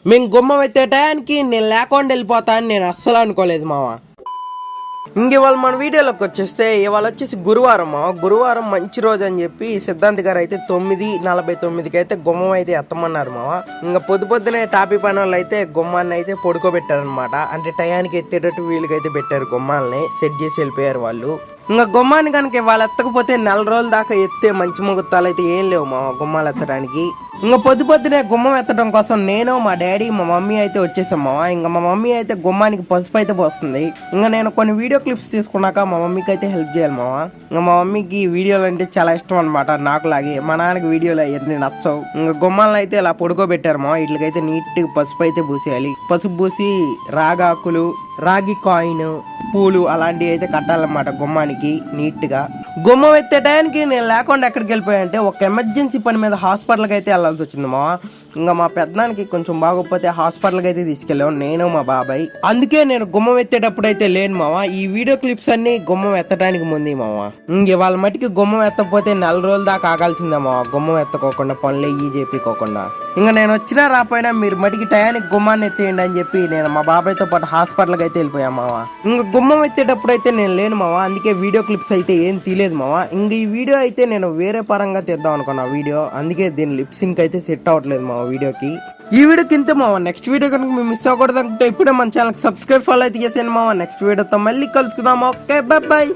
మేము గుమ్మం ఎత్తే టయానికి నేను లేకుండా వెళ్ళిపోతా అని నేను అస్సలు అనుకోలేదు మామ. ఇవాళ మన వీడియోలోకి వచ్చేస్తే ఇవాళ వచ్చేసి గురువారం మంచి రోజు అని చెప్పి సిద్ధాంత్ గారు అయితే 9:49కి అయితే గుమ్మం అయితే ఎత్తమన్నారు మామ. ఇంకా పొద్దునే టాపీ పని వాళ్ళు అయితే గుమ్మాన్ని అయితే పడుకోబెట్టారనమాట. అంటే టయానికి ఎత్తేటట్టు వీళ్ళకైతే పెట్టారు, గుమ్మాలని సెట్ చేసి వెళ్ళిపోయారు వాళ్ళు. ఇంకా గుమ్మాన్ని కనుక వాళ్ళు ఎత్తకపోతే 4 రోజుల దాకా ఎత్తే మంచి ముహూర్తాలు అయితే ఏం లేవు మా గుమ్మాలు ఎత్తడానికి. ఇంకా పొద్దునే గుమ్మం ఎత్తడం కోసం నేను, మా డాడీ, మా మమ్మీ అయితే వచ్చేసాం మామ. ఇంకా మా మమ్మీ అయితే గుమ్మానికి పసుపు అయితే పోస్తుంది. ఇంకా నేను కొన్ని వీడియో క్లిప్స్ తీసుకున్నాక మా మమ్మీకి అయితే హెల్ప్ చేయాలి మామ. ఇంకా మా మమ్మీకి వీడియోలు అంటే చాలా ఇష్టం అనమాట, నాకు లాగే. మా నాన్నకి వీడియోలు అవన్నీ నచ్చవు. ఇంకా గుమ్మాలను అయితే ఇలా పడుకోబెట్టారు మామ. వీటికైతే నీట్గా పసుపు అయితే పూసేయాలి. పసుపు పూసి రాగాకులు, రాగి కాయిన్, పూలు అలాంటివి అయితే కట్టాలన్నమాట గుమ్మానికి నీట్ గా. గుమ్మం ఎత్తే టయానికి నేను లేకుండా ఎక్కడికి వెళ్ళిపోయాయంటే ఒక ఎమర్జెన్సీ పని మీద హాస్పిటల్కి అయితే వెళ్ళాల్సి వచ్చింది మా. ఇంకా మా పెద్దనానికి కొంచెం బాగోకపోతే హాస్పిటల్కి అయితే తీసుకెళ్ళాం నేను, మా బాబాయ్. అందుకే నేను గుమ్మం ఎత్తేటప్పుడు అయితే లేను మావా. ఈ వీడియో క్లిప్స్ అన్ని గుమ్మం ఎత్తడానికి ముందు మావా. ఇవాళ మటుకి గుమ్మం ఎత్తకపోతే 4 రోజుల దాకా ఆగాల్సిందే మావా. గుమ్మం ఎత్తకోకుండా పనులు ఇవి చెప్పికోకుండా. ఇంకా నేను వచ్చినా రాపోయినా మీరు మటుకి టయానికి గుమ్మాన్ని ఎత్తేయండి అని చెప్పి నేను మా బాబాయ్తో పాటు హాస్పిటల్కి అయితే వెళ్ళిపోయా మావా. ఇంకా గుమ్మం ఎత్తేటప్పుడు అయితే నేను లేను మావా. అందుకే వీడియో క్లిప్స్ అయితే ఏం తీయలేదు మావా. ఇంక ఈ వీడియో అయితే నేను వేరే పరంగా తీద్దాం అనుకున్నా వీడియో. అందుకే దీని లిప్ సింక్ అయితే సెట్ అవ్వట్లేదు మావా వీడియోకి. ఈ వీడియోకి ఇంత మావా. నెక్స్ట్ వీడియో కనుక మీరు మిస్ అవ్వకూడదు అనుకుంటే ఇప్పుడే మన ఛానల్కి సబ్స్క్రైబ్ ఫాలో అయితే చేసేయండి మావా. నెక్స్ట్ వీడియోతో మళ్ళీ కలుసుకుందాం. Okay, bye.